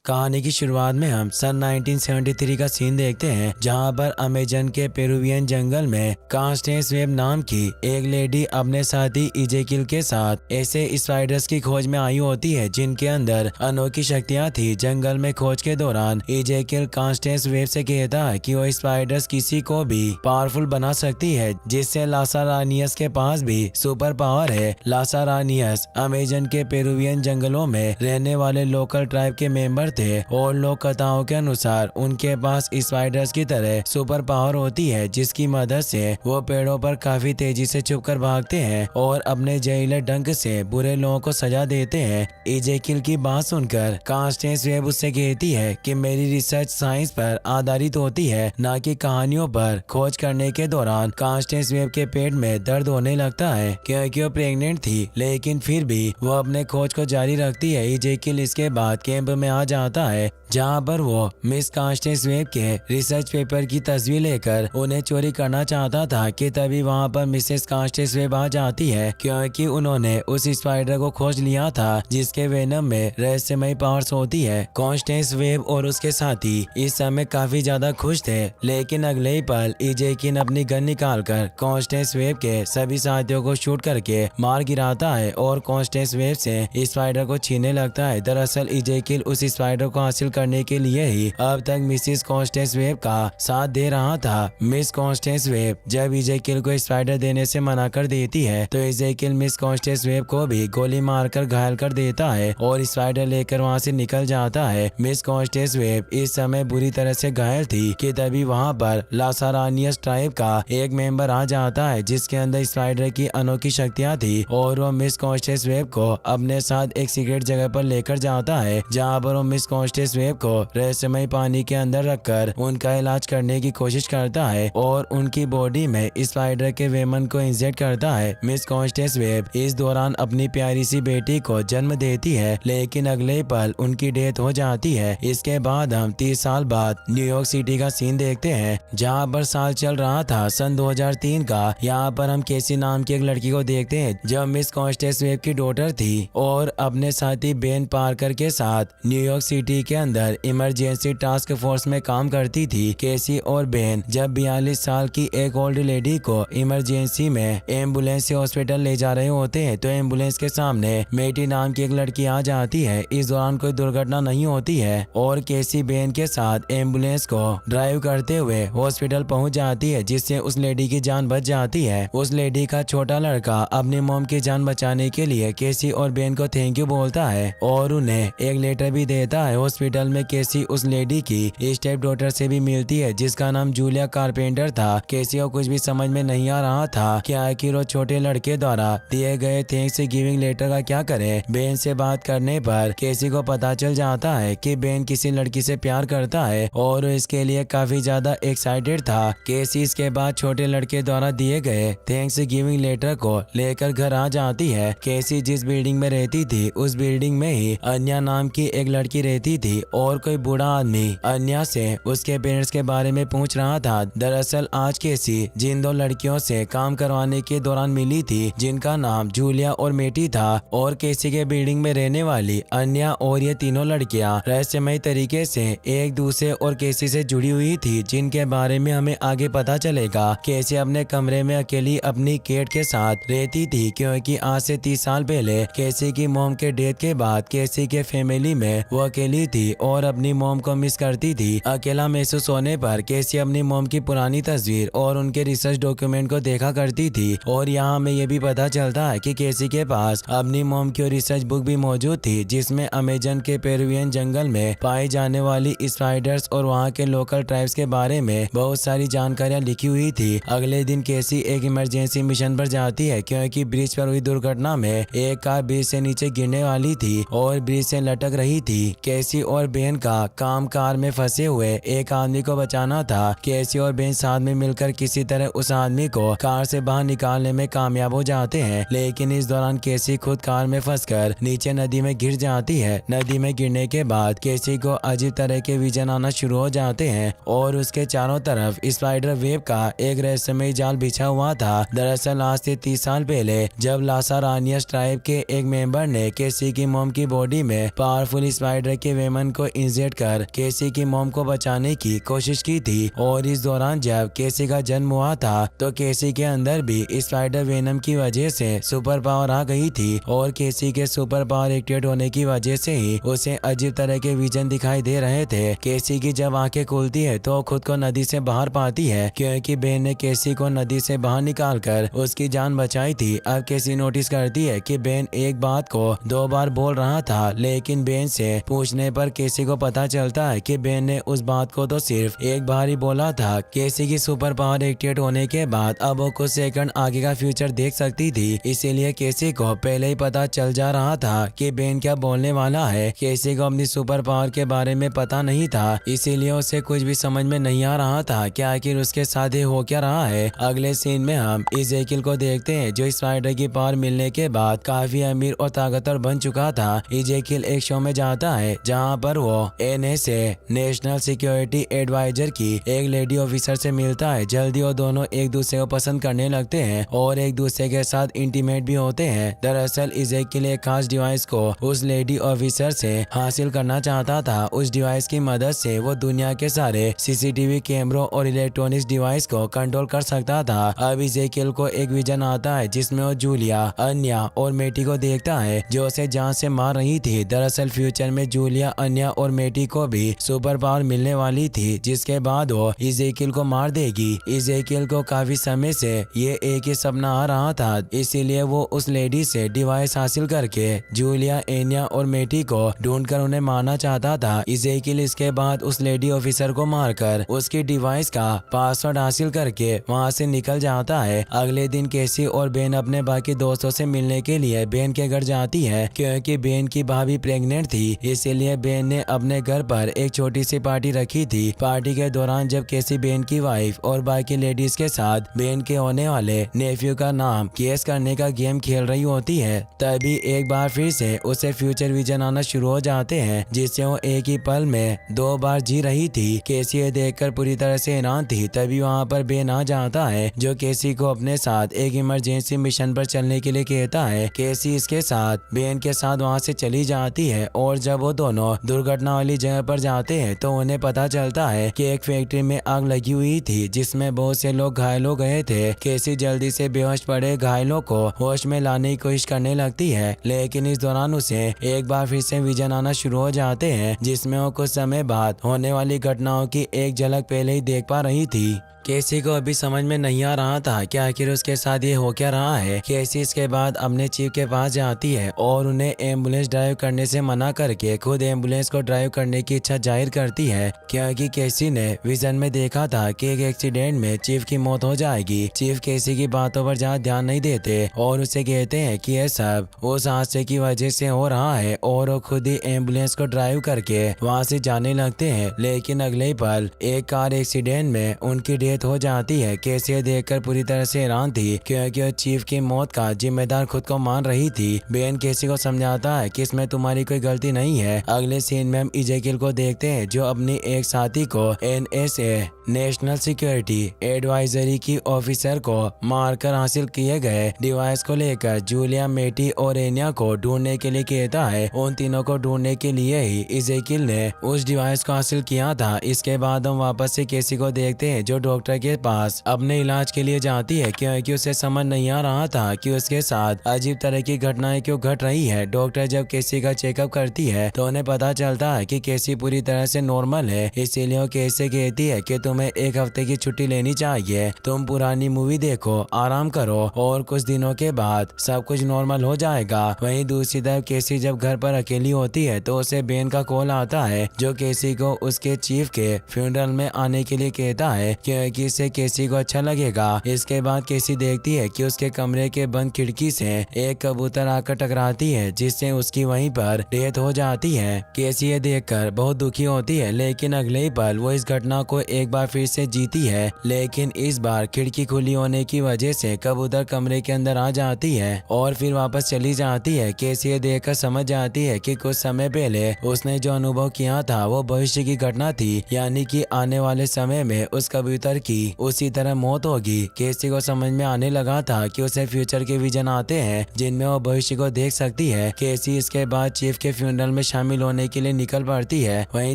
कहानी की शुरुआत में हम सन 1973 का सीन देखते हैं, जहां पर अमेजन के पेरुवियन जंगल में कॉन्स्टेंस वेब नाम की एक लेडी अपने साथी इजेकिल के साथ ऐसे स्पाइडर्स की खोज में आई होती है जिनके अंदर अनोखी शक्तियां थी। जंगल में खोज के दौरान इजेकिल कॉन्स्टेंस वेब से कहता है कि वो स्पाइडर्स किसी को भी पावरफुल बना सकती है, जिससे लासारानियस के पास भी सुपर पावर है। लासारानियस अमेजन के पेरुवियन जंगलों में रहने वाले लोकल ट्राइब के मेंबर थे और लोक कथाओं के अनुसार उनके पास स्पाइडर्स की तरह सुपर पावर होती है, जिसकी मदद से वो पेड़ों पर काफी तेजी से छुपकर भागते हैं और अपने जहरीले डंक से बुरे लोगों को सजा देते हैं। इजेकिल की बात सुनकर कॉन्स्टेंस वेब उससे कहती है कि मेरी रिसर्च साइंस पर आधारित होती है, न कि कहानियों पर। खोज करने के दौरान कॉन्स्टेंस वेब के पेट में दर्द होने लगता है क्योंकि वो प्रेग्नेंट थी, लेकिन फिर भी वो अपने खोज को जारी रखती है। इजेकिल इसके बाद कैंप में आ जाता है, जहां पर वो मिस कॉन्स्टेंस वेब के रिसर्च पेपर की तस्वीर लेकर उन्हें चोरी करना चाहता था कि तभी वहां पर मिसेस कॉन्स्टेंस वेब आ जाती है, क्योंकि उन्होंने उस स्पाइडर को खोज लिया था जिसके वेनम में रहस्यमय पावर्स होती है। कॉन्स्टेंस वेब और उसके साथी इस समय काफी ज्यादा खुश थे, लेकिन अगले ही पल इजेकिल अपनी गन निकालकर कॉन्स्टेंस वेब के सभी साथियों को शूट करके मार गिराता है और कॉन्स्टेंस वेब से स्पाइडर को छीनने लगता है। दरअसल इजेकिल उस स्पाइडर को हासिल करने के लिए ही अब तक मिसिस कॉन्स्टेंस वेब का साथ दे रहा था। मिस कॉन्स्टेंस वेब जब इजेकिल को स्पाइडर देने से मना कर देती है तो इजेकिल मिस कॉन्स्टेंस वेब को भी गोली मारकर घायल कर देता है और स्पाइडर लेकर वहां से निकल जाता है। मिस कॉन्स्टेंस वेब इस समय बुरी तरह से घायल थी कि तभी वहां पर लासारानियस ट्राइब का एक मेंबर आ जाता है, जिसके अंदर स्पाइडर की अनोखी शक्तियां थी और वो मिस कॉन्स्टेंस वेब को अपने साथ एक सीक्रेट जगह पर लेकर जाता है, जहां पर वो मिस कॉन्स्टेंस वेब को रहस्यमय पानी के अंदर रखकर उनका इलाज करने की कोशिश करता है और उनकी बॉडी में स्पाइडर के वेमन को इंजेक्ट करता है। मिस कॉन्स्टेंस वेब इस दौरान अपनी प्यारी सी बेटी को जन्म देती है, लेकिन अगले पल उनकी डेथ हो जाती है। इसके बाद हम 30 साल बाद न्यूयॉर्क सिटी का सीन देखते हैं, जहां पर साल चल रहा था सन 2003 का। यहाँ पर हम केसी नाम की एक लड़की को देखते हैं जो मिस कॉन्स्टेंस वेब की डॉटर थी और अपने साथी बेन पार्कर के साथ न्यूयॉर्क सिटी के अंदर इमरजेंसी टास्क फोर्स में काम करती थी। केसी और बेन जब 42 साल की एक ओल्ड लेडी को इमरजेंसी में एम्बुलेंस से हॉस्पिटल ले जा रहे होते हैं तो एम्बुलेंस के सामने मेटी नाम की एक लड़की आ जाती है। इस दौरान कोई दुर्घटना नहीं होती है और केसी बेन के साथ एम्बुलेंस को ड्राइव करते हुए हॉस्पिटल पहुंच जाती है, जिससे उस लेडी की जान बच जाती है। उस लेडी का छोटा लड़का अपनी मॉम की जान बचाने के लिए केसी और बेन को थैंक यू बोलता है और उन्हें एक लेटर भी देता है। हॉस्पिटल में केसी उस लेडी की स्टेप डॉटर से भी मिलती है, जिसका नाम जूलिया कारपेंटर था। केसी को कुछ भी समझ में नहीं आ रहा था कि आखिर वो छोटे लड़के द्वारा दिए गए थैंक्स गिविंग लेटर का क्या करे। बेन से बात करने पर केसी को पता चल जाता है कि बेन किसी लड़की से प्यार करता है और इसके लिए काफी ज्यादा एक्साइटेड था। केसी इसके बाद छोटे लड़के द्वारा दिए गए थैंक्स गिविंग लेटर को लेकर घर आ जाती है। केसी जिस बिल्डिंग में रहती थी उस बिल्डिंग में ही अन्या नाम की एक लड़की रहती थी और कोई बूढ़ा आदमी अन्या से उसके पेरेंट्स के बारे में पूछ रहा था। दरअसल आज केसी जिन दो लड़कियों से काम करवाने के दौरान मिली थी, जिनका नाम जूलिया और मेटी था, और केसी के बिल्डिंग में रहने वाली अन्या और ये तीनों लड़कियां रहस्यमय तरीके से एक दूसरे और केसी से जुड़ी हुई थी, जिनके बारे में हमें आगे पता चलेगा। केसी अपने कमरे में अकेली अपनी केट के साथ रहती थी, क्योंकि आज से 30 साल पहले केसी की मॉम के डेथ के बाद केसी के फैमिली में वो अकेली थी और अपनी मॉम को मिस करती थी। अकेला महसूस होने पर केसी अपनी मॉम की पुरानी तस्वीर और उनके रिसर्च डॉक्यूमेंट को देखा करती थी और यहाँ हमें ये भी पता चलता है कि केसी के पास अपनी मॉम की रिसर्च बुक भी मौजूद थी, जिसमें अमेजन के पेरुवियन जंगल में पाई जाने वाली स्पाइडर्स और वहाँ के लोकल ट्राइब्स के बारे में बहुत सारी जानकारियाँ लिखी हुई थी। अगले दिन केसी एक इमरजेंसी मिशन पर जाती है, क्योंकि ब्रिज पर हुई दुर्घटना में एक कार ब्रिज से नीचे गिरने वाली थी और ब्रिज से लटक रही थी। केसी और बेन का काम कार में फंसे हुए एक आदमी को बचाना था। केसी और बेन साथ में मिलकर किसी तरह उस आदमी को कार से बाहर निकालने में कामयाब हो जाते हैं, लेकिन इस दौरान केसी खुद कार में फंसकर नीचे नदी में गिर जाती है। नदी में गिरने के बाद केसी को अजीब तरह के विजन आना शुरू हो जाते हैं और उसके चारों तरफ स्पाइडर वेब का एक रहस्यमय जाल बिछा हुआ था। दरअसल आज से 30 साल पहले जब लासारानियस ट्राइब के एक मेंबर ने केसी की मॉम की बॉडी में पावरफुल स्पाइडर तरह के वेमन को इंजेक्ट कर केसी की मॉम को बचाने की कोशिश की थी। और इस दौरान जब केसी का जन्म हुआ था तो केसी के अंदर भी स्पाइडर वेनम की वजह से सुपर पावर आ गई थी और केसी के सुपर पावर एक्टिवेट होने की वजह से ही उसे अजीब तरह के विजन दिखाई दे रहे थे। केसी की जब आंखें खुलती है तो खुद को नदी से बाहर पाती है क्योंकि बेन ने केसी को नदी से बाहर निकालकर उसकी जान बचाई थी। अब केसी नोटिस करती है कि बेन एक बात को 2 बार बोल रहा था, लेकिन बेन से पूछने पर केसी को पता चलता है कि बेन ने उस बात को तो सिर्फ एक बार ही बोला था। केसी की सुपर पावर एक्टिवेट होने के बाद अब वो कुछ सेकंड आगे का फ्यूचर देख सकती थी, इसीलिए केसी को पहले ही पता चल जा रहा था कि बेन क्या बोलने वाला है। केसी को अपनी सुपर पावर के बारे में पता नहीं था, इसीलिए उसे कुछ भी समझ में नहीं आ रहा था कि आखिर उसके साथ हो क्या रहा है। अगले सीन में हम इजेकिल को देखते हैं जो स्पाइडर की पावर मिलने के बाद काफी अमीर और ताकतवर बन चुका था। इजेकिल एक शो में जाता है जहाँ पर वो एनएसए नेशनल सिक्योरिटी एडवाइजर की एक लेडी ऑफिसर से मिलता है। जल्दी वो दोनों एक दूसरे को पसंद करने लगते हैं और एक दूसरे के साथ इंटीमेट भी होते हैं। दरअसल इजेकिल एक खास डिवाइस को उस लेडी ऑफिसर से हासिल करना चाहता था। उस डिवाइस की मदद से वो दुनिया के सारे सीसीटीवी कैमरों और इलेक्ट्रॉनिक्स डिवाइस को कंट्रोल कर सकता था। अब इजेकिल को एक विजन आता है जिसमें वो जूलिया, अन्या और मेटी को देखता है जो उसे जान से मार रही थी। दरअसल फ्यूचर में जूलिया, अन्या और मेटी को भी सुपर पावर मिलने वाली थी जिसके बाद वो इजेकिल को मार देगी। इजेकिल को काफी समय से ये एक ही सपना आ रहा था, इसीलिए वो उस लेडी से डिवाइस हासिल करके जूलिया, एनिया और मेटी को ढूंढकर उन्हें मारना चाहता था। इजेकिल इसके बाद उस लेडी ऑफिसर को मारकर उसकी डिवाइस का पासवर्ड हासिल करके वहां से निकल जाता है। अगले दिन केसी और बेन अपने बाकी दोस्तों से मिलने के लिए बेन के घर जाती है क्योंकि बेन की भाभी प्रेग्नेंट थी, इसीलिए बेन ने अपने घर पर एक छोटी सी पार्टी रखी थी। पार्टी के दौरान जब केसी बेन की वाइफ और बाकी लेडीज के साथ बेन के होने वाले नेफ्यू का नाम गेस करने का गेम खेल रही होती है, तभी एक बार फिर से उसे फ्यूचर विजन आना शुरू हो जाते हैं जिससे वो एक ही पल में 2 बार जी रही थी। केसी ये देखकर पूरी तरह से हैरान थी। तभी वहाँ पर बेन आ जाता है जो केसी को अपने साथ एक इमरजेंसी मिशन पर चलने के लिए कहता है। केसी इसके साथ बेन के साथ वहाँ से चली जाती है और जब वो दोनों दुर्घटना वाली जगह पर जाते हैं तो उन्हें पता चलता है कि एक फैक्ट्री में आग लगी हुई थी जिसमें बहुत से लोग घायल हो गए थे। केसी जल्दी से बेहोश पड़े घायलों को होश में लाने की कोशिश करने लगती है, लेकिन इस दौरान उसे एक बार फिर से विजन आना शुरू हो जाते हैं जिसमें वो कुछ समय बाद होने वाली घटनाओं की एक झलक पहले ही देख पा रही थी। केसी को अभी समझ में नहीं आ रहा था कि आखिर उसके साथ ये हो क्या रहा है। केसी इसके बाद अपने चीफ के पास जाती है और उन्हें एम्बुलेंस ड्राइव करने से मना करके खुद एम्बुलेंस को ड्राइव करने की इच्छा जाहिर करती है क्योंकि केसी ने विजन में देखा था कि एक एक्सीडेंट में चीफ की मौत हो जाएगी। चीफ केसी की बातों पर ज्यादा ध्यान नहीं देते और उसे कहते हैं कि यह सब उस हादसे की वजह से हो रहा है और वो खुद ही एम्बुलेंस को ड्राइव करके वहाँ से जाने लगते हैं। लेकिन अगले ही पल एक कार एक्सीडेंट में उनकी हो जाती है। केसी देखकर पूरी तरह से हैरान थी क्योंकि वो चीफ की मौत का जिम्मेदार खुद को मान रही थी। बेन केसी को समझाता है कि इसमें तुम्हारी कोई गलती नहीं है। अगले सीन में हम इजेकिल को देखते हैं जो अपनी एक साथी को एनएसए नेशनल सिक्योरिटी एडवाइजरी की ऑफिसर को मारकर हासिल किए गए डिवाइस को लेकर जूलिया, मेटी और एनिया को ढूंढने के लिए कहता है। उन तीनों को ढूंढने के लिए ही इजेकिल ने उस डिवाइस को हासिल किया था। इसके बाद हम वापस से केसी को देखते हैं जो डॉक्टर के पास अपने इलाज के लिए जाती है क्योंकि उसे समझ नहीं आ रहा था कि उसके साथ अजीब तरह की घटनाएं क्यों घट रही है। डॉक्टर जब केसी का चेकअप करती है तो उन्हें पता चलता है कि केसी पूरी तरह से नॉर्मल है, इसीलिए वो केसी कहती है कि तुम्हें 1 हफ्ते की छुट्टी लेनी चाहिए, तुम पुरानी मूवी देखो, आराम करो और कुछ दिनों के बाद सब कुछ नॉर्मल हो जाएगा। वहीं दूसरी तरफ केसी जब घर पर अकेली होती है तो उसे बेन का कॉल आता है जो केसी को उसके चीफ के फ्यूनरल में आने के लिए कहता है क्योंकि इससे केसी को अच्छा लगेगा। इसके बाद केसी देखती है कि उसके कमरे के बंद खिड़की से एक कबूतर आकर टकराती है जिससे उसकी वहीं पर डेथ हो जाती है। केसी ये देखकर बहुत दुखी होती है, लेकिन अगले ही पल वो इस घटना को एक बार फिर से जीती है, लेकिन इस बार खिड़की खुली होने की वजह से कबूतर कमरे के अंदर आ जाती है और फिर वापस चली जाती है। केसी ये देखकर समझ जाती है कि कुछ समय पहले उसने जो अनुभव किया था वो भविष्य की घटना थी, यानी कि आने वाले समय में उस कबूतर की उसी तरह मौत होगी। केसी को समझ में आने लगा था कि उसे फ्यूचर के विजन आते हैं जिनमें वो भविष्य को देख सकती है। केसी इसके बाद चीफ के फ्यूनरल में शामिल शामिल होने के लिए निकल पड़ती है। वहीं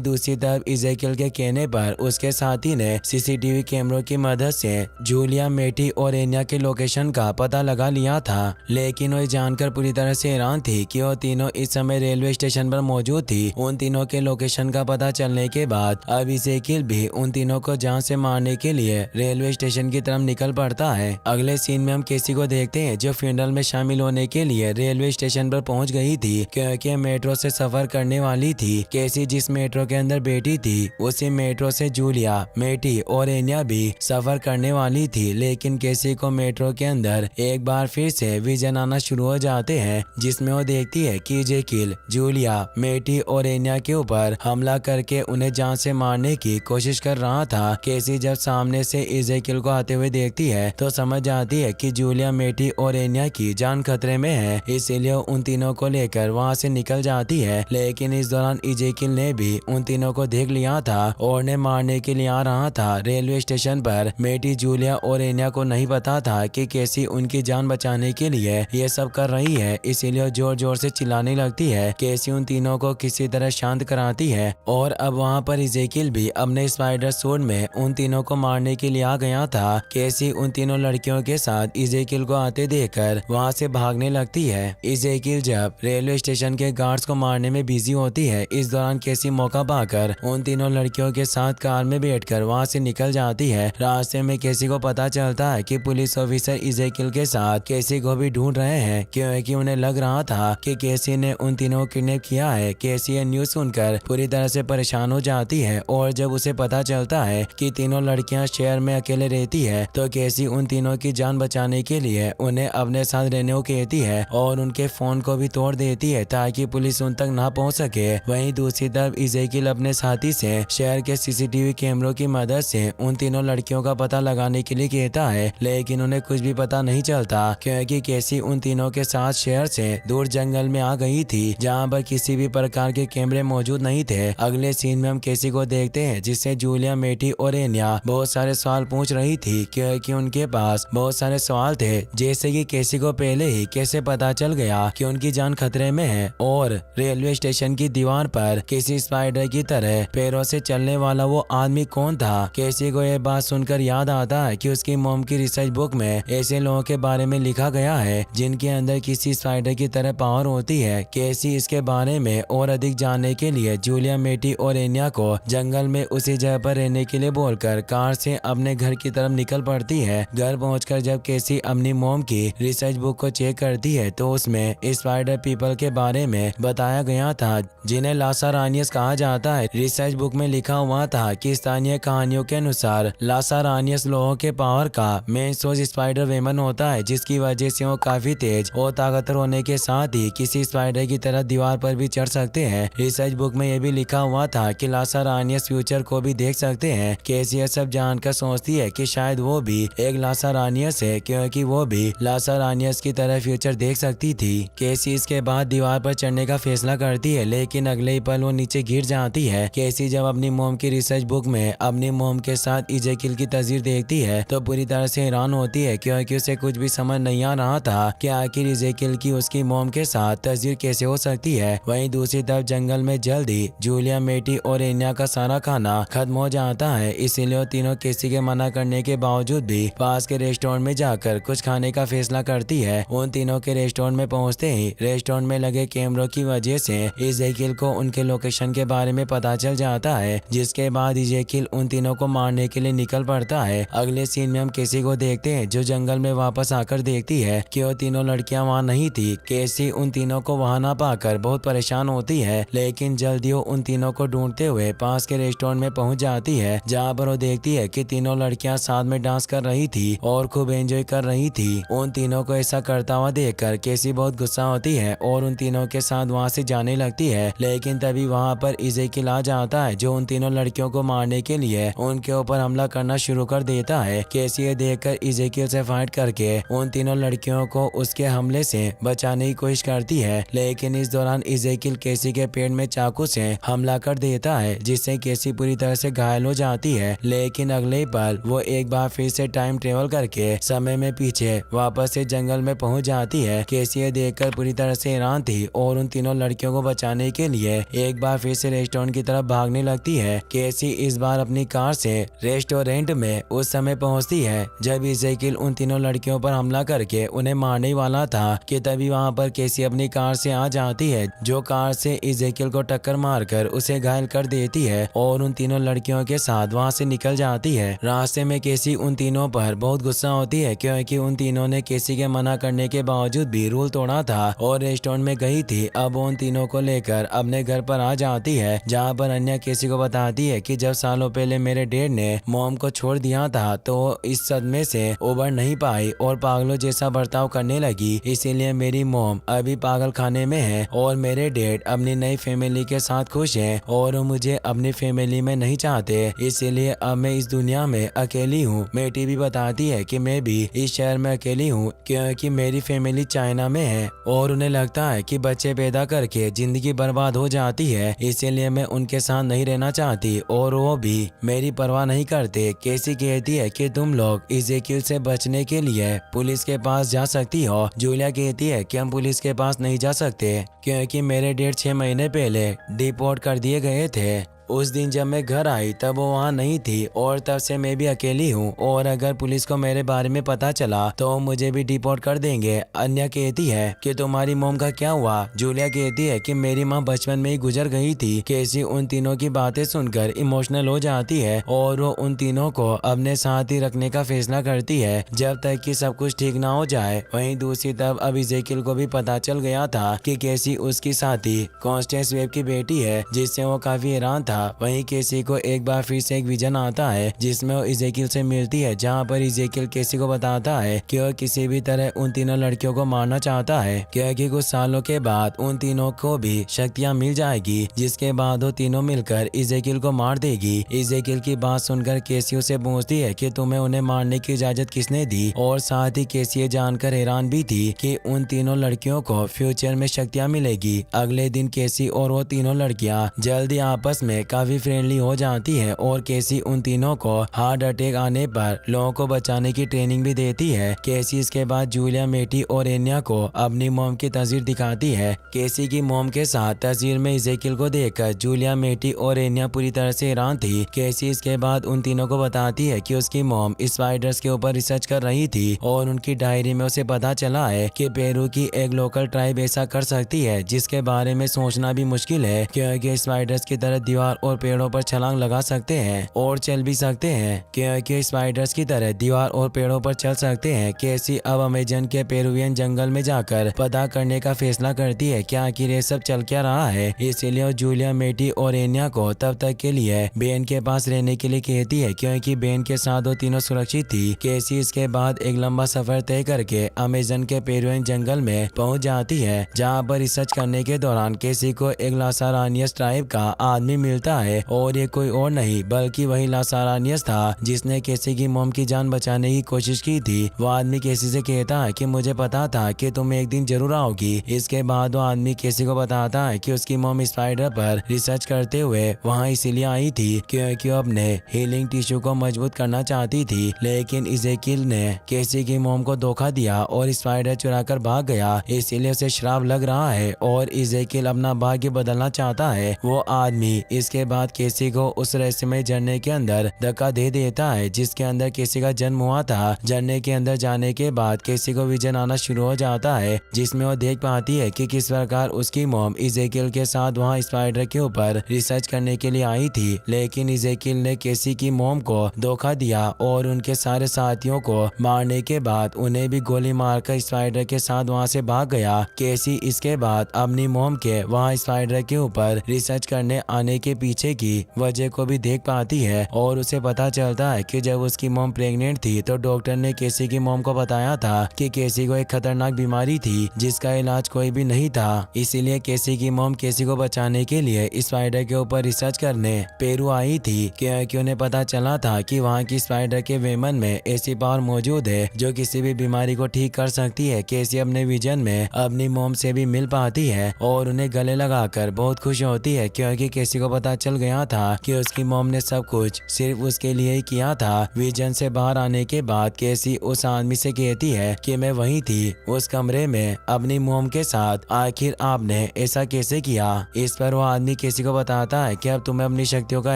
दूसरी तरफ इजेकिल के कहने पर उसके साथी ने सीसीटीवी कैमरों की मदद से जूलिया, मेटी और एनिया के लोकेशन का पता लगा लिया था। लेकिन वो जानकर पूरी तरह से हैरान थी कि वो तीनों इस समय रेलवे स्टेशन पर मौजूद थी। उन तीनों के लोकेशन का पता चलने के बाद अब इजेकिल भी उन तीनों को जान से मारने के लिए रेलवे स्टेशन की तरफ निकल पड़ता है। अगले सीन में हम केसी को देखते हैं जो फ्यूनरल में शामिल होने के लिए रेलवे स्टेशन पर पहुंच गई थी क्योंकि मेट्रो से सफर करने वाली थी। केसी जिस मेट्रो के अंदर बैठी थी उसी मेट्रो से जूलिया, मेटी और एनिया भी सफर करने वाली थी। लेकिन केसी को मेट्रो के अंदर एक बार फिर से विजन आना शुरू हो जाते हैं जिसमें वो देखती है कि इजेकिल, जूलिया, मेटी और एनिया के ऊपर हमला करके उन्हें जान से मारने की कोशिश कर रहा था। केसी जब सामने से इजेकिल को आते हुए देखती है तो समझ जाती है कि जूलिया, मेटी और एनिया की जान खतरे में है, इसीलिए उन तीनों को लेकर वहां से निकल जाती है। लेकिन इस दौरान इजेकिल ने भी उन तीनों को देख लिया था और उन्हें मारने के लिए आ रहा था। रेलवे स्टेशन पर मेटी, जूलिया और एनिया को नहीं पता था कि कैसी उनकी जान बचाने के लिए ये सब कर रही है, इसीलिए जोर जोर से चिल्लाने लगती है। कैसी उन तीनों को किसी तरह शांत कराती है और अब वहाँ पर इजेकिल भी अपने स्पाइडर सूट में उन तीनों को मारने के लिए आ गया था। कैसी उन तीनों लड़कियों के साथ इजेकिल को आते देखकर वहाँ से भागने लगती है। इजेकिल जब रेलवे स्टेशन के गार्ड्स को मारने में बिजी होती है, इस दौरान कैसी मौका पाकर उन तीनों लड़कियों के साथ कार में बैठकर वहाँ से निकल जाती है। रास्ते में कैसी को पता चलता है कि पुलिस ऑफिसर इजेकिल के साथ कैसी को भी ढूंढ रहे हैं क्योंकि उन्हें लग रहा था कि कैसी ने उन तीनों को किडनैप किया है। कैसी ये न्यूज सुनकर पूरी तरह से परेशान हो जाती है और जब उसे पता चलता है कि तीनों लड़कियां शहर में अकेले रहती है तो कैसी उन तीनों की जान बचाने के लिए उन्हें अपने साथ रहने को कहती है और उनके फोन को भी तोड़ देती है ताकि पुलिस उन तक ना पहुंच सके। वहीं दूसरी तरफ इजेकिल अपने साथी से शहर के सीसीटीवी कैमरों की मदद से उन तीनों लड़कियों का पता लगाने के लिए कहता है, लेकिन उन्हें कुछ भी पता नहीं चलता क्योंकि कैसी उन तीनों के साथ शहर से दूर जंगल में आ गई थी जहाँ पर किसी भी प्रकार के कैमरे मौजूद नहीं थे। अगले सीन में हम कैसी को देखते हैं जिससे जूलिया, मेटी और एनिया बहुत सारे सवाल पूछ रही थी क्योंकि उनके पास बहुत सारे सवाल थे, जैसे कि कैसी को पहले ही कैसे पता चल गया कि उनकी जान खतरे में है और रेलवे स्टेशन की दीवार पर किसी स्पाइडर की तरह पैरों से चलने वाला वो आदमी कौन था। कैसी को यह बात सुनकर याद आता है कि उसकी मॉम की रिसर्च बुक में ऐसे लोगों के बारे में लिखा गया है जिनके अंदर किसी स्पाइडर की तरह पावर होती है। कैसी इसके बारे में और अधिक जानने के लिए जूलिया, मेटी और एनिया को जंगल में उसी जगह पर रहने के लिए बोलकर कार से अपने घर की तरफ निकल पड़ती है। घर पहुंचकर जब कैसी अपनी मॉम की रिसर्च बुक को चेक करती है तो उसमें स्पाइडर पीपल के बारे में बताया गया था जिन्हें लासारानियस कहा जाता है। रिसर्च बुक में लिखा हुआ था कि स्थानीय कहानियों के अनुसार लासारानियस लोगों के पावर का मेन सोर्स स्पाइडर वेमन होता है, जिसकी वजह से वो काफी तेज और ताकतवर होने के साथ ही किसी स्पाइडर की तरह दीवार पर भी चढ़ सकते हैं। रिसर्च बुक में यह भी लिखा हुआ था कि लासारानियस फ्यूचर को भी देख सकते हैं। कैसी यह सब जानकर सोचती है कि शायद वो भी एक लासारानियस है क्योंकि वो भी लासारानियस की तरह फ्यूचर देख सकती थी। कैसी इसके बाद दीवार पर चढ़ने का फैसला करती है लेकिन अगले ही पल वो नीचे गिर जाती है। कैसी जब अपनी मॉम की रिसर्च बुक में अपनी मॉम के साथ इजेकिल की तस्वीर देखती है तो पूरी तरह से हैरान होती है क्योंकि उसे कुछ भी समझ नहीं आ रहा था कि आखिर इजेकिल की उसकी मॉम के साथ तस्वीर कैसे हो सकती है। वहीं दूसरी तरफ जंगल में जल्दी जूलिया, मेटी और एनिया का सारा खाना खत्म हो जाता है, इसीलिए तीनों कैसी के मना करने के बावजूद भी पास के रेस्टोरेंट में जाकर कुछ खाने का फैसला करती है। उन तीनों के रेस्टोरेंट में पहुंचते ही रेस्टोरेंट में लगे कैमरों की वजह से इजेकिल को उनके लोकेशन के बारे में पता चल जाता है, जिसके बाद इजेकिल उन तीनों को मारने के लिए निकल पड़ता है। अगले सीन में हम कैसी को देखते हैं जो जंगल में वापस आकर देखती है कि वो तीनों लड़कियां वहां नहीं थी। कैसी उन तीनों को वहां ना पाकर बहुत परेशान होती है लेकिन जल्दी वो उन तीनों को ढूंढते हुए पास के रेस्टोरेंट में पहुंच जाती है जहां पर वो देखती है कि तीनों लड़कियां साथ में डांस कर रही थी और खूब एंजॉय कर रही थी। उन तीनों को ऐसा करता हुआ देखकर कैसी बहुत गुस्सा होती है और उन तीनों के साथ वहां से जाने लगती है, लेकिन तभी वहां पर इजेकिल आ जाता है जो उन तीनों लड़कियों को मारने के लिए उनके ऊपर हमला करना शुरू कर देता है। कैसी ये देखकर इजेकिल से फाइट करके उन तीनों लड़कियों को उसके हमले से बचाने की कोशिश करती है, लेकिन इस दौरान इजेकिल कैसी के पेट में चाकू से हमला कर देता है जिससे कैसी पूरी तरह से घायल हो जाती है। लेकिन अगले पल वो एक बार फिर से टाइम ट्रेवल करके समय में पीछे वापस से जंगल में पहुंच जाती है। कैसी ये देखकर पूरी तरह से हैरान थी और उन तीनों लड़कियों को बचाने के लिए एक बार फिर से रेस्टोरेंट की तरफ भागने लगती है। केसी इस बार अपनी कार से रेस्टोरेंट में उस समय पहुंचती है जब इज़ेकियल उन तीनों लड़कियों पर हमला करके उन्हें मारने वाला था कि तभी वहां पर केसी अपनी कार से आ जाती है, जो कार से इज़ेकियल को टक्कर मारकर उसे घायल कर देती है और उन तीनों लड़कियों के साथ वहां से निकल जाती है। रास्ते में केसी उन तीनों पर बहुत गुस्सा होती है क्योंकि उन तीनों ने केसी के मना करने के बावजूद भी रूल तोड़ा था और रेस्टोरेंट में गई थी। अब उन तीनों को लेकर अपने घर पर आ जाती है, जहाँ पर अन्य केसी को बताती है कि जब सालों पहले मेरे डैड ने मॉम को छोड़ दिया था तो इस सदमे से उबर नहीं पाई और पागलों जैसा बर्ताव करने लगी, इसीलिए मेरी मॉम अभी पागल खाने में है और मेरे डैड अपनी नई फैमिली के साथ खुश हैं और वो मुझे अपनी फैमिली में नहीं चाहते, इसीलिए अब मैं इस दुनिया में अकेली हूँ। मेटी भी बताती है कि मैं भी इस शहर में अकेली हूँ क्योंकि मेरी फैमिली चाइना में है और उन्हें लगता है कि बच्चे पैदा करके जिंदगी बर्बाद हो जाती है, इसीलिए मैं उनके साथ नहीं रहना चाहती और वो भी मेरी परवाह नहीं करते। केसी कहती है कि तुम लोग इज़ेकियल से बचने के लिए पुलिस के पास जा सकती हो। जूलिया कहती है कि हम पुलिस के पास नहीं जा सकते क्योंकि मेरे डैड 6 महीने पहले डिपोर्ट कर दिए गए थे। उस दिन जब मैं घर आई तब वो वहाँ नहीं थी और तब से मैं भी अकेली हूँ और अगर पुलिस को मेरे बारे में पता चला तो मुझे भी डिपोर्ट कर देंगे। अन्या कहती है कि तुम्हारी मॉम का क्या हुआ? जूलिया कहती है कि मेरी माँ बचपन में ही गुजर गई थी। केसी उन तीनों की बातें सुनकर इमोशनल हो जाती है और वो उन तीनों को अपने साथ ही रखने का फैसला करती है जब तक कि सब कुछ ठीक ना हो जाए। वहीं दूसरी तरफ अब इज़ेकियल को भी पता चल गया था कि केसी उसकी साथी कॉन्स्टेंस वेब की बेटी है, जिससे वो काफी हैरान था। वहीं केसी को एक बार फिर से एक विजन आता है जिसमें वो इज़ेकियल से मिलती है, जहां पर इज़ेकियल केसी को बताता है कि वह किसी भी तरह उन तीनों लड़कियों को मारना चाहता है क्योंकि कुछ सालों के बाद उन तीनों को भी शक्तियां मिल जाएगी, जिसके बाद वो तीनों मिलकर इज़ेकियल को मार देगी। इज़ेकियल की बात सुनकर केसी उसे पूछती है कि तुम्हें उन्हें मारने की इजाजत किसने दी, और साथ ही केसी ये जानकर हैरान भी थी कि उन तीनों लड़कियों को फ्यूचर में शक्तियां मिलेगी। अगले दिन केसी और वो तीनों लड़कियां जल्दी आपस में काफी फ्रेंडली हो जाती है और केसी उन तीनों को हार्ट अटैक आने पर लोगों को बचाने की ट्रेनिंग भी देती है। केसी इसके बाद जूलिया, मेटी और एनिया को अपनी मॉम की तस्वीर दिखाती है। केसी की मॉम के साथ तस्वीर में इज़ेकियल को देखकर जूलिया, मेटी और एनिया पूरी तरह से हैरान थी। केसी इसके बाद उन तीनों को बताती है कि उसकी मॉम स्पाइडर्स के ऊपर रिसर्च कर रही थी और उनकी डायरी में उसे पता चला है कि पेरू की एक लोकल ट्राइब ऐसा कर सकती है जिसके बारे में सोचना भी मुश्किल है क्योंकि स्पाइडर्स की तरह दीवार और पेड़ों पर छलांग लगा सकते हैं और चल भी सकते हैं क्योंकि स्पाइडर्स की तरह दीवार और पेड़ों पर चल सकते हैं। केसी अब अमेजन के पेरुवियन जंगल में जाकर पता करने का फैसला करती है कि आखिर ये सब चल क्या रहा है, इसीलिए वो जूलिया, मेटी और एनिया को तब तक के लिए बेन के पास रहने के लिए कहती है क्योंकि बेन के साथ वो तीनों सुरक्षित थी। केसी इसके बाद एक लंबा सफर तय करके अमेजन के पेरुवियन जंगल में पहुंच जाती है, जहां पर रिसर्च करने के दौरान केसी को एक लासारानियस ट्राइब का आदमी मिलता है और ये कोई और नहीं बल्कि वही लासारानियस था जिसने केसी की मॉम की जान बचाने की कोशिश की थी। वो आदमी केसी से कहता है कि मुझे पता था कि तुम एक दिन जरूर आओगी। इसके बाद वो आदमी केसी को बताता है कि उसकी मॉम स्पाइडर पर रिसर्च करते हुए वहाँ इसीलिए आई थी क्योंकि वो अपने हीलिंग टिश्यू को मजबूत करना चाहती थी, लेकिन इज़ेकियल ने केसी की मॉम को धोखा दिया और स्पाइडर चुरा कर भाग गया, इसीलिए उसे श्राप लग रहा है और इज़ेकियल अपना भाग्य बदलना चाहता है। वो आदमी इसके बाद केसी को उस रहस्यमय झरने के अंदर धक्का दे देता है जिसके अंदर केसी का जन्म हुआ था। झरने के अंदर जाने के बाद केसी को विजन आना शुरू हो जाता है जिसमें वो देख पाती है कि किस प्रकार उसकी मॉम इज़ेकियल के साथ वहाँ स्पाइडर के ऊपर रिसर्च करने के लिए आई थी, लेकिन इज़ेकियल ने केसी की मॉम को धोखा दिया और उनके सारे साथियों को मारने के बाद उन्हें भी गोली मारकर स्पाइडर के साथ वहाँ से भाग गया। केसी इसके बाद अपनी मॉम के वहाँ स्पाइडर के ऊपर रिसर्च करने आने के पीछे की वजह को भी देख पाती है और उसे पता चलता है कि जब उसकी मॉम प्रेग्नेंट थी तो डॉक्टर ने केसी की मॉम को बताया था कि केसी को एक खतरनाक बीमारी थी जिसका इलाज कोई भी नहीं था, इसीलिए केसी की मॉम केसी को बचाने के लिए स्पाइडर के ऊपर रिसर्च करने पेरू आई थी क्योंकि उन्हें पता चला था कि वहाँ की स्पाइडर के वेमन में ऐसी पावर मौजूद है जो किसी भी बीमारी को ठीक कर सकती है। केसी अपने विजन में अपनी मॉम से भी मिल पाती है और उन्हें गले लगाकर बहुत खुश होती है क्योंकि केसी को पता पता चल गया था कि उसकी मॉम ने सब कुछ सिर्फ उसके लिए ही किया था। विजन से बाहर आने के बाद केसी उस आदमी से कहती है कि मैं वही थी उस कमरे में अपनी मॉम के साथ, आखिर आपने ऐसा कैसे किया। इस पर वो आदमी केसी को बताता है कि अब तुम्हें अपनी शक्तियों का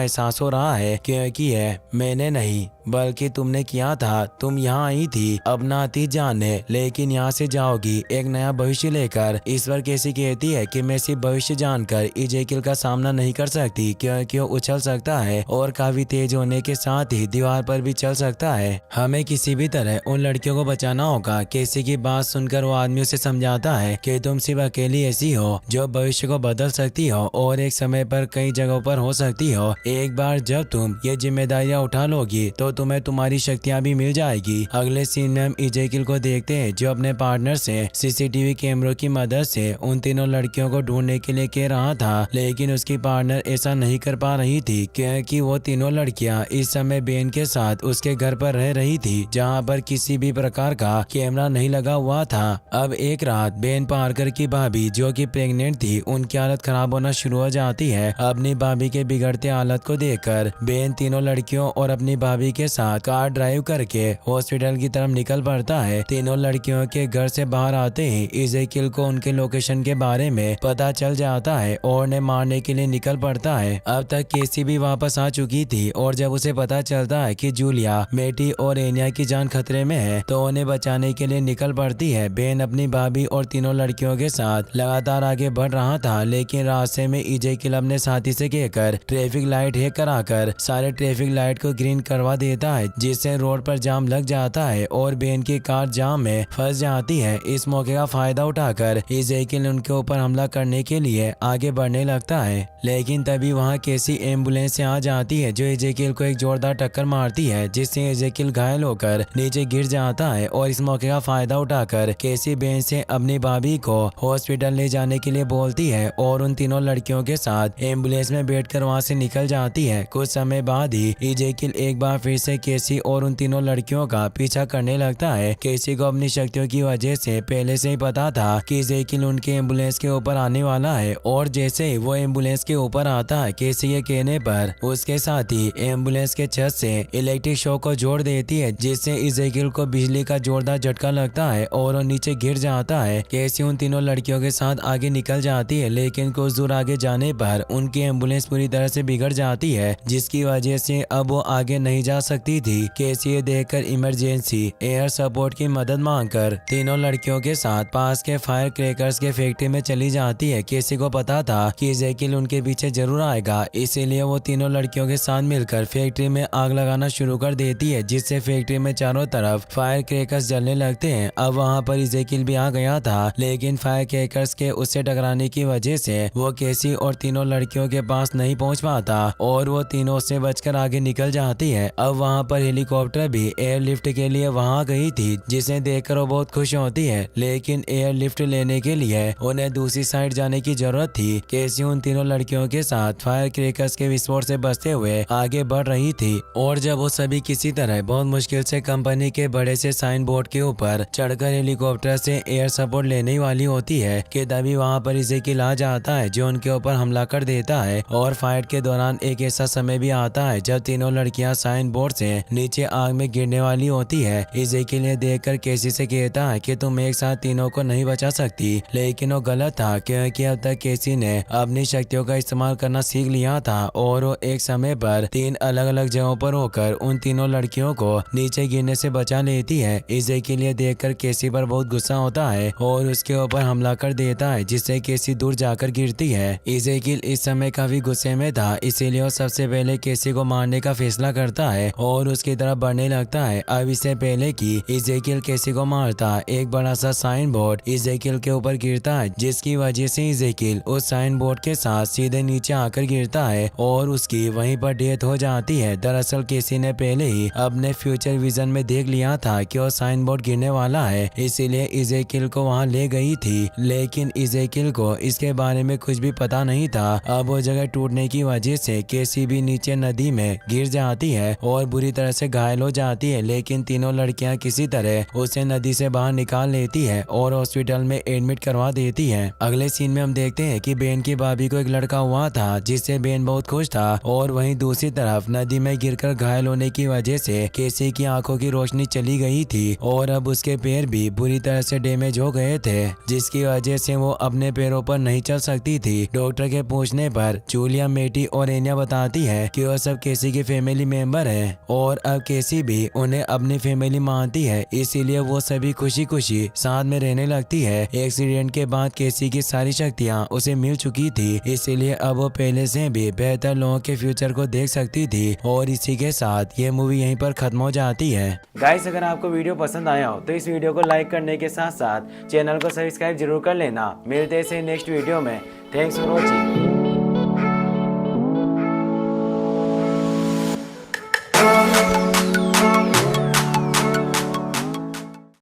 एहसास हो रहा है, क्योंकि ये मैंने नहीं बल्कि तुमने किया था। तुम यहाँ आई थी अपना अतीत जानने, लेकिन यहाँ से जाओगी एक नया भविष्य लेकर। इस पर केसी कहती है कि मैं सिर्फ भविष्य जानकर इजेकिल का सामना नहीं कर सकती, क्योंकि वो उछल सकता है और काफी तेज होने के साथ ही दीवार पर भी चल सकता है। हमें किसी भी तरह उन लड़कियों को बचाना होगा। केसी की बात सुनकर वो आदमी उसे समझाता है कि तुम सिर्फ अकेली ऐसी हो जो भविष्य को बदल सकती हो और एक समय पर कई जगहों पर हो सकती हो। एक बार जब तुम ये जिम्मेदारियां उठा लोगी तो तुम्हें तुम्हारी शक्तियां भी मिल जाएगी। अगले सीन में हम इजेकिल को देखते हैं जो अपने पार्टनर से सीसीटीवी कैमरों की मदद से उन तीनों लड़कियों को ढूंढने के लिए कह रहा था, लेकिन उसकी पार्टनर ऐसा नहीं कर पा रही थी क्योंकि वो तीनों लड़कियां इस समय बेन के साथ उसके घर पर रह रही थी, जहां पर किसी भी प्रकार का कैमरा नहीं लगा हुआ था। अब एक रात बेन पार्कर की भाभी जो कि प्रेग्नेंट थी, उनकी हालत खराब होना शुरू हो जाती है। अपनी भाभी के बिगड़ते हालत को देखकर बेन तीनों लड़कियों और अपनी भाभी के साथ कार ड्राइव करके हॉस्पिटल की तरफ निकल पड़ता है। तीनों लड़कियों के घर से बाहर आते ही इजेकिल को उनके लोकेशन के बारे में पता चल जाता है और उन्हें मारने के लिए निकल पड़ता है। अब तक केसी भी वापस आ चुकी थी और जब उसे पता चलता है कि जूलिया, मेटी और एनिया की जान खतरे में है तो उन्हें बचाने के लिए निकल पड़ती है। बेन अपनी भाभी और तीनों लड़कियों के साथ लगातार आगे बढ़ रहा था, लेकिन रास्ते में इजेकिल अपने साथी से कहकर ट्रैफिक लाइट हैक कराकर सारे ट्रैफिक लाइट को ग्रीन करवा देता है, जिससे रोड पर जाम लग जाता है और बेन की कार जाम में फंस जाती है। इस मौके का फायदा उठाकर इजेकिल उनके ऊपर हमला करने के लिए आगे बढ़ने लगता है, लेकिन तभी वहाँ केसी एम्बुलेंस से आ जाती है जो इजेकिल को एक जोरदार टक्कर मारती है, जिससे इजेकिल घायल होकर नीचे गिर जाता है। और इस मौके का फायदा उठाकर केसी बेन से अपनी भाभी को हॉस्पिटल ले जाने के लिए बोलती है और उन तीनों लड़कियों के साथ एम्बुलेंस में बैठकर वहाँ से निकल जाती है। कुछ समय बाद ही इजेकिल एक बार फिर से केसी और उन तीनों लड़कियों का पीछा करने लगता है। केसी को अपनी शक्तियों की वजह से पहले से ही पता था कि इजेकिल उनके एम्बुलेंस के ऊपर आने वाला है, और जैसे ही वो एम्बुलेंस के ऊपर आता है, केसी के कहने पर उसके साथी एम्बुलेंस के छत से इलेक्ट्रिक शॉक को जोड़ देती है, जिससे इजेकिल को बिजली का जोरदार झटका लगता है और वो नीचे गिर जाता है। केसी उन तीनों लड़कियों के साथ आगे निकल जाती है, लेकिन कुछ दूर आगे जाने पर उनकी एम्बुलेंस पूरी तरह से बिगड़ जाती है, जिसकी वजह से अब वो आगे नहीं जा सकती थी। केसी ये देखकर इमरजेंसी एयर सपोर्ट की मदद मांगकर तीनों लड़कियों के साथ पास के फायर क्रैकर्स के फैक्ट्री में चली जाती है। केसी को पता था कि इजेकिल उनके पीछे जरूर आएगा, इसीलिए वो तीनों लड़कियों के साथ मिलकर फैक्ट्री में आग लगाना शुरू कर देती है, जिससे फैक्ट्री में चारों तरफ फायर क्रैकर्स जलने लगते हैं। अब वहाँ पर इजेकिल भी आ गया था, लेकिन फायर क्रैकर्स के उससे टकराने की वजह से वो केसी और तीनों लड़कियों के पास नहीं पहुँच पाता और वो तीनों से बचकर आगे निकल जाती है। अब वहाँ पर हेलीकॉप्टर भी एयरलिफ्ट के लिए वहाँ गई थी, जिसे देखकर वो बहुत खुश होती है, लेकिन एयरलिफ्ट लेने के लिए उन्हें दूसरी साइड जाने की जरूरत थी। केसी उन तीनों लड़कियों के साथ फायर क्रैकर्स के विस्फोट से बचते हुए आगे बढ़ रही थी, और जब वो सभी किसी तरह बहुत मुश्किल से कंपनी के बड़े से साइन बोर्ड के ऊपर चढ़कर हेलीकॉप्टर से एयर सपोर्ट लेने वाली होती है कि तभी वहाँ पर इजेकिल आ जाता है जो उनके ऊपर हमला कर देता है। और फाइट के दौरान एक ऐसा समय भी आता है जब तीनों लड़कियां साइन बोर्ड से नीचे आग में गिरने वाली होती है। इजेकिल ने देखकर केसी से कहता है कि तुम एक साथ तीनों को नहीं बचा सकती, लेकिन वो गलत था क्योंकि अब तक केसी ने अपनी शक्तियों का इस्तेमाल करना सीख लिया था और वो एक समय पर 3 अलग अलग जगहों पर होकर उन तीनों लड़कियों को नीचे गिरने से बचा लेती है। इजेकिल ये देखकर केसी पर बहुत गुस्सा होता है और उसके ऊपर हमला कर देता है, जिससे केसी दूर जाकर गिरती है। इजेकिल इस समय काफी गुस्से में था, इसीलिए वो सबसे पहले केसी को मारने का फैसला करता है और उसकी तरफ बढ़ने लगता है। अब इससे पहले कि इजेकिल केसी को मारता, एक बड़ा सा साइन बोर्ड इजेकिल के ऊपर गिरता है, जिसकी वजह से इजेकिल उस साइन बोर्ड के साथ सीधे नीचे आकर गिरता है और उसकी वहीं पर डेथ हो जाती है। दरअसल केसी ने पहले ही अपने फ्यूचर विजन में देख लिया था कि वो साइन बोर्ड गिरने वाला है, इसीलिए इजेकिल को वहां ले गई थी, लेकिन इजेकिल को इसके बारे में कुछ भी पता नहीं था। अब वो जगह टूटने की वजह से केसी भी नीचे नदी में गिर जाती है और बुरी तरह से घायल हो जाती है, लेकिन तीनों लड़कियां किसी तरह उसे नदी से बाहर निकाल लेती है और हॉस्पिटल में एडमिट करवा देती है। अगले सीन में हम देखते हैं कि बेन की भाभी को एक लड़का हुआ था जिससे बेन बहुत खुश था। और वहीं दूसरी तरफ नदी में गिरकर घायल होने की वजह से केसी की आंखों की रोशनी चली गई थी और अब उसके पैर भी बुरी तरह से डैमेज हो गए थे, जिसकी वजह से वो अपने पैरों पर नहीं चल सकती थी। डॉक्टर के पूछने पर जूलिया, मेटी और एनिया बताती है कि वह सब केसी के फैमिली मेंबर हैं और अब केसी भी उन्हें अपनी फैमिली मानती है, इसीलिए वो सभी खुशी खुशी साथ में रहने लगती है। एक्सीडेंट के बाद केसी की सारी शक्तियाँ उसे मिल चुकी थी, इसीलिए अब वो पहले से भी बेहतर लोगों के फ्यूचर को देख सकती थी। और इसी के साथ ये मूवी यहीं पर खत्म हो जाती है। गाइस, अगर आपको वीडियो पसंद आया हो तो इस वीडियो को लाइक करने के साथ साथ चैनल को सब्सक्राइब जरूर कर लेना। मिलते हैं नेक्स्ट वीडियो में। Thanks for watching.